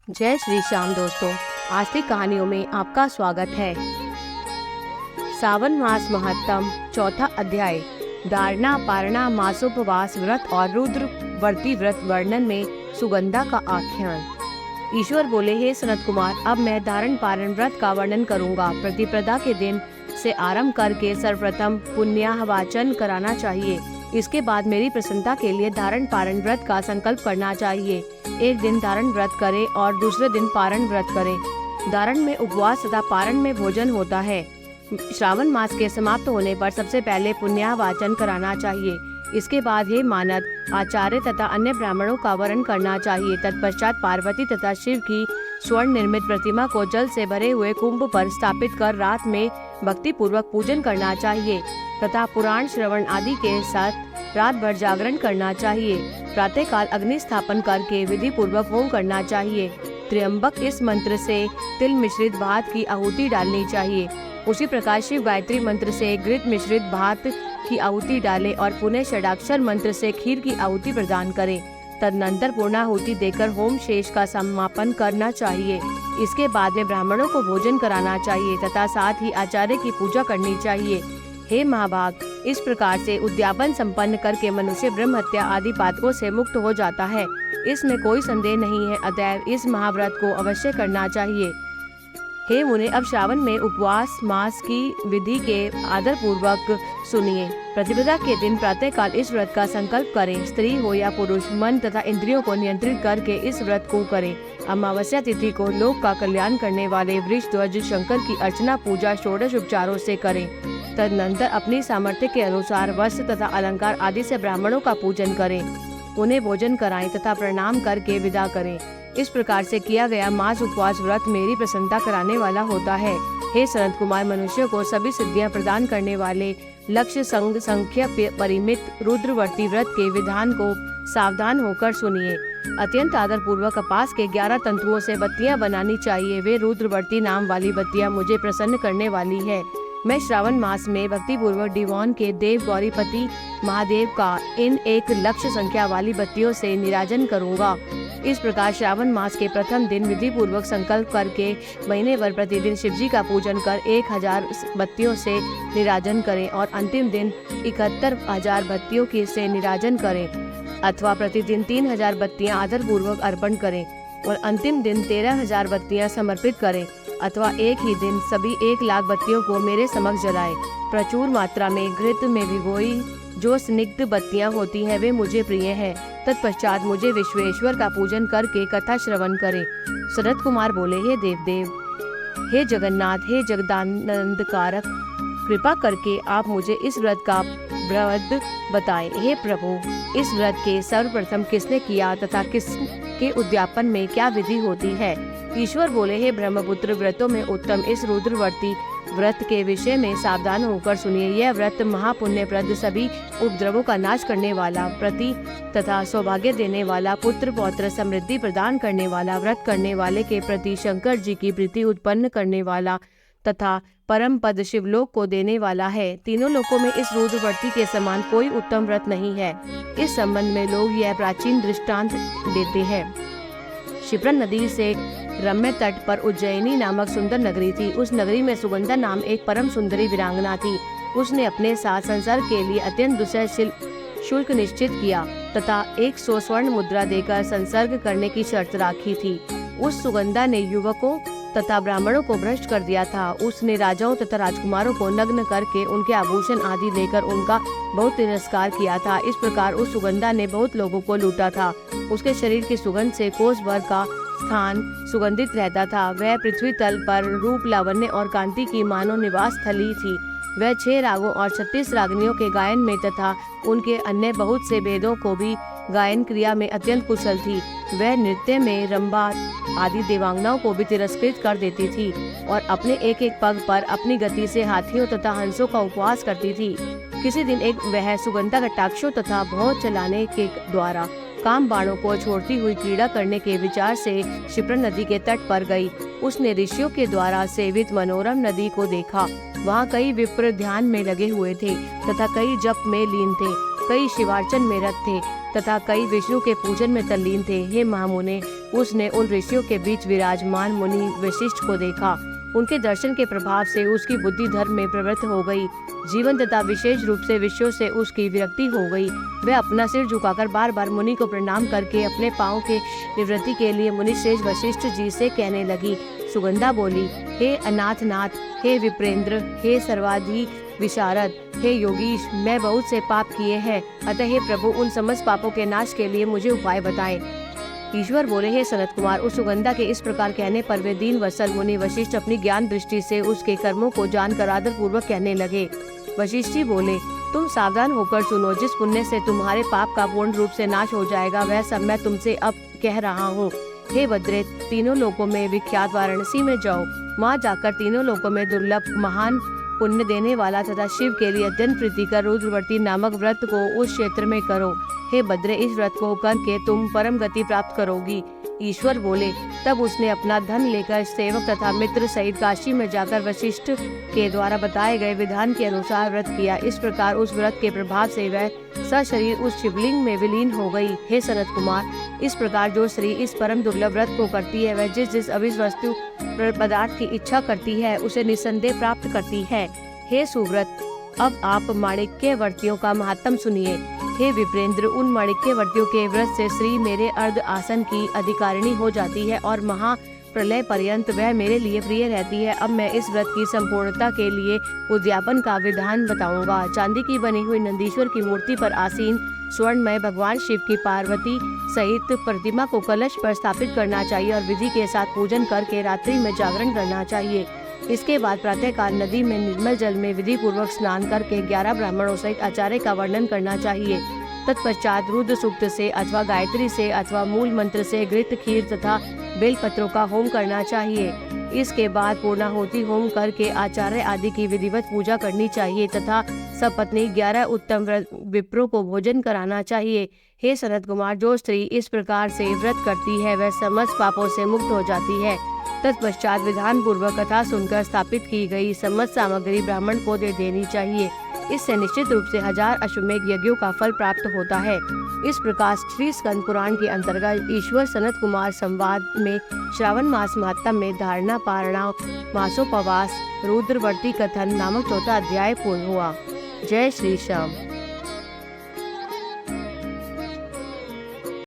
जय श्री श्याम दोस्तों, आज की कहानियों में आपका स्वागत है। सावन मास महत्तम, चौथा अध्याय। धारणा पारणा मासोपवास व्रत और रुद्र वर्ती व्रत वर्णन में सुगंधा का आख्यान। ईश्वर बोले, हे सनत कुमार, अब मैं धारण पारण व्रत का वर्णन करूंगा। प्रतिप्रदा के दिन से आरंभ करके सर्वप्रथम पुण्याहवाचन कराना चाहिए। इसके बाद मेरी प्रसन्नता के लिए धारण पारण व्रत का संकल्प करना चाहिए। एक दिन धारण व्रत करें और दूसरे दिन पारण व्रत करें। धारण में उपवास तथा पारण में भोजन होता है। श्रावण मास के समाप्त होने पर सबसे पहले पुण्याहवाचन कराना चाहिए। इसके बाद हे मानद, आचार्य तथा अन्य ब्राह्मणों का वरण करना चाहिए। तत्पश्चात पार्वती तथा शिव की स्वर्ण निर्मित प्रतिमा को जल से भरे हुए कुंभ पर स्थापित कर रात में भक्ति पूर्वक पूजन करना चाहिए तथा पुराण श्रवण आदि के साथ रात भर जागरण करना चाहिए। प्रातः काल अग्नि स्थापन करके विधि पूर्वक होम करना चाहिए। त्र्यंबक इस मंत्र से तिल मिश्रित भात की आहुति डालनी चाहिए। उसी प्रकार शिव गायत्री मंत्र से घृत मिश्रित भात की आहुति डालें और पुनः षडाक्षर मंत्र से खीर की आहुति प्रदान करें। तदनंतर पूर्णाहुति देकर होम शेष का समापन करना चाहिए। इसके बाद में ब्राह्मणों को भोजन कराना चाहिए तथा साथ ही आचार्य की पूजा करनी चाहिए। हे महाभाग, इस प्रकार से उद्यापन संपन्न करके मनुष्य ब्रह्म हत्या आदि पातकों से मुक्त हो जाता है। इसमें कोई संदेह नहीं है। अतएव इस महाव्रत को अवश्य करना चाहिए। हे मुने, अब श्रावण में उपवास मास की विधि के आदर पूर्वक सुनिए। प्रतिपदा के दिन प्रातः काल इस व्रत का संकल्प करें। स्त्री हो या पुरुष, मन तथा इंद्रियों को नियंत्रित करके इस व्रत को करें। अमावस्या तिथि को लोक का कल्याण करने वाले वृष ध्वज शंकर की अर्चना पूजा षोडश उपचारों से करें। तदनंतर अपनी सामर्थ्य के अनुसार वस्त्र तथा अलंकार आदि से ब्राह्मणों का पूजन करें। उन्हें भोजन कराएं तथा प्रणाम करके विदा करें। इस प्रकार से किया गया मास उपवास व्रत मेरी प्रसन्नता कराने वाला होता है। हे सनत कुमार, मनुष्य को सभी सिद्धियां प्रदान करने वाले लक्ष्य संग संख्या परिमित रुद्रवर्ती व्रत के विधान को सावधान होकर सुनिए। अत्यंत आदर पूर्वक कपास के 11 तंतुओं से बत्तियां बनानी चाहिए। वे रुद्रवर्ती नाम वाली बत्तियां मुझे प्रसन्न करने वाली है। मैं श्रावण मास में भक्ति पूर्वक डिवोन के देव गौरीपति महादेव का इन 1 लक्ष संख्या वाली बत्तियों से निराजन करूंगा। इस प्रकार श्रावण मास के प्रथम दिन विधि पूर्वक संकल्प करके महीने भर प्रतिदिन शिवजी का पूजन कर 1000 बत्तियों से निराजन करें और अंतिम दिन 71,000 बत्तियों की से निराजन करें, अथवा प्रतिदिन 3000 बत्तियां आदर पूर्वक अर्पण करें और अंतिम दिन 13,000 बत्तियां समर्पित करें, अथवा एक ही दिन सभी 1,00,000 बत्तियों को मेरे समक्ष जलाएं। प्रचुर मात्रा में घृत में भिगोई जो स्निग्ध बत्तियां होती हैं वे मुझे प्रिय है। तत्पश्चात मुझे विश्वेश्वर का पूजन करके कथा श्रवण करें। सनत कुमार बोले, हे देवदेव, हे जगन्नाथ, हे जगदानंद कारक, कृपा करके आप मुझे इस व्रत का व्रत बताएं। हे प्रभु, इस व्रत के सर्वप्रथम किसने किया तथा किसके उद्यापन में क्या विधि होती है? ईश्वर बोले, हे ब्रह्मपुत्र, व्रतों में उत्तम इस रुद्रवर्ती व्रत के विषय में सावधान होकर सुनिए। यह व्रत महापुण्यप्रद, सभी उपद्रवों का नाश करने वाला, प्रति तथा सौभाग्य देने वाला, पुत्र पौत्र समृद्धि प्रदान करने वाला, व्रत करने वाले के प्रति शंकर जी की प्रीति उत्पन्न करने वाला तथा परम पद शिवलोक को देने वाला है। तीनों लोकों में इस रुद्रवर्ती के समान कोई उत्तम व्रत नहीं है। इस संबंध में लोग यह प्राचीन दृष्टांत देते हैं। क्षिप्रा नदी से रम्य तट पर उज्जैनी नामक सुंदर नगरी थी। उस नगरी में सुगंधा नाम एक परम सुंदरी वीरांगना थी। उसने अपने साथ संसार के लिए अत्यंत दुसह शुल्क निश्चित किया तथा 100 स्वर्ण मुद्रा देकर संसर्ग करने की शर्त राखी थी। उस सुगंधा ने युवकों तथा ब्राह्मणों को भ्रष्ट कर दिया था। उसने राजाओं तथा राजकुमारों को नग्न करके उनके आभूषण आदि लेकर उनका बहुत तिरस्कार किया था। इस प्रकार उस सुगंधा ने बहुत लोगों को लूटा था। उसके शरीर की सुगंध से कोस भर का स्थान सुगंधित रहता था। वह पृथ्वी तल पर रूप, लावण्य और कांति की मानव निवास स्थली थी। वह 6 रागों और 36 रागनियों के गायन में तथा उनके अन्य बहुत से भेदों को भी गायन क्रिया में अत्यंत कुशल थी। वह नृत्य में रंभा आदि देवांगनाओं को भी तिरस्कृत कर देती थी और अपने एक एक पग पर अपनी गति से हाथियों तथा हंसों का उपवास करती थी। किसी दिन वह सुगंधा कटाक्षों तथा भौं चलाने के द्वारा काम बाणों को छोड़ती हुई क्रीड़ा करने के विचार से क्षिप्रा नदी के तट पर गई। उसने ऋषियों के द्वारा सेवित मनोरम नदी को देखा। वहाँ कई विप्र ध्यान में लगे हुए थे तथा कई जप में लीन थे, कई शिवार्चन में रत थे तथा कई विष्णु के पूजन में तल्लीन थे। हे महामुने, उसने उन ऋषियों के बीच विराजमान मुनि वशिष्ठ को देखा। उनके दर्शन के प्रभाव से उसकी बुद्धि धर्म में प्रवृत्त हो गई। जीवन तथा विशेष रूप से विषयों से उसकी विरक्ति हो गई। वह अपना सिर झुकाकर बार बार मुनि को प्रणाम करके अपने पांव के निवृत्ति के लिए मुनि श्रेष्ठ वशिष्ठ जी से कहने लगी। सुगंधा बोली, हे अनाथनाथ, हे विप्रेंद्र, हे सर्वाधिक विशारद, हे योगीश, मैं बहुत से पाप किए हैं, अतः हे प्रभु उन समस्त पापों के नाश के लिए मुझे उपाय बताएं। ईश्वर बोले, हे सनत कुमार, उस सुगंधा के इस प्रकार कहने पर वे दीन वत्सल मुनि वशिष्ठ अपनी ज्ञान दृष्टि से उसके कर्मों को जानकर आदर पूर्वक कहने लगे। वशिष्ठ जी बोले, तुम सावधान होकर सुनो, जिस पुण्य से तुम्हारे पाप का पूर्ण रूप से नाश हो जाएगा वह सब मैं तुमसे अब कह रहा हूँ। हे बद्रे, तीनों लोकों में विख्यात वाराणसी में जाओ। वहाँ जाकर तीनों लोकों में दुर्लभ महान पुण्य देने वाला तथा शिव के लिए अत्यंत प्रीतिकर रुद्रवर्ती नामक व्रत को उस क्षेत्र में करो। हे बद्रे, इस व्रत को करके तुम परम गति प्राप्त करोगी। ईश्वर बोले, तब उसने अपना धन लेकर सेवक तथा मित्र सहित काशी में जाकर वशिष्ठ के द्वारा बताए गए विधान के अनुसार व्रत किया। इस प्रकार उस व्रत के प्रभाव से वह सशरीर उस शिवलिंग में विलीन हो गई। हे सनत कुमार, इस प्रकार जो स्त्री इस परम दुर्लभ व्रत को करती है वह जिस जिस अभिष्ट वस्तु पदार्थ की इच्छा करती है उसे निस्संदेह प्राप्त करती है। हे सुव्रत, अब आप माणिक्यवर्तियों का महात्म सुनिए। हे विप्रेंद्र, उन माणिक्यवर्तियों के व्रत से श्री मेरे अर्ध आसन की अधिकारिणी हो जाती है और महाप्रलय पर्यंत वह मेरे लिए प्रिय रहती है। अब मैं इस व्रत की संपूर्णता के लिए उद्यापन का विधान बताऊंगा। चांदी की बनी हुई नंदीश्वर की मूर्ति पर आसीन स्वर्णमय भगवान शिव की पार्वती सहित प्रतिमा को कलश पर स्थापित करना चाहिए और विधि के साथ पूजन करके रात्रि में जागरण करना चाहिए। इसके बाद प्रातःकाल नदी में निर्मल जल में विधि पूर्वक स्नान करके 11 ब्राह्मणों सहित आचार्य का वर्णन करना चाहिए। तत्पश्चात रुद्र सूक्त से अथवा गायत्री से अथवा मूल मंत्र से घृत खीर तथा बेलपत्रों का होम करना चाहिए। इसके बाद पूर्णाहुति होम करके आचार्य आदि की विधिवत पूजा करनी चाहिए तथा सपत्नी 11 उत्तम विप्रों को भोजन कराना चाहिए। हे सनत कुमार, जो स्त्री इस प्रकार से व्रत करती है वह समस्त पापों से मुक्त हो जाती है। तत्पश्चात विधान पूर्वक कथा सुनकर स्थापित की गई समस्त सामग्री ब्राह्मण को दे देनी चाहिए। इससे निश्चित रूप से 1000 अश्वमेघ यज्ञों का फल प्राप्त होता है। इस प्रकार श्री स्कंद पुराण के अंतर्गत ईश्वर सनत कुमार संवाद में श्रावण मास महात्म्य में धारणा पारणा मासोपवास रुद्रवर्ती कथन नामक चौथा अध्याय पूर्ण हुआ। जय श्री श्याम।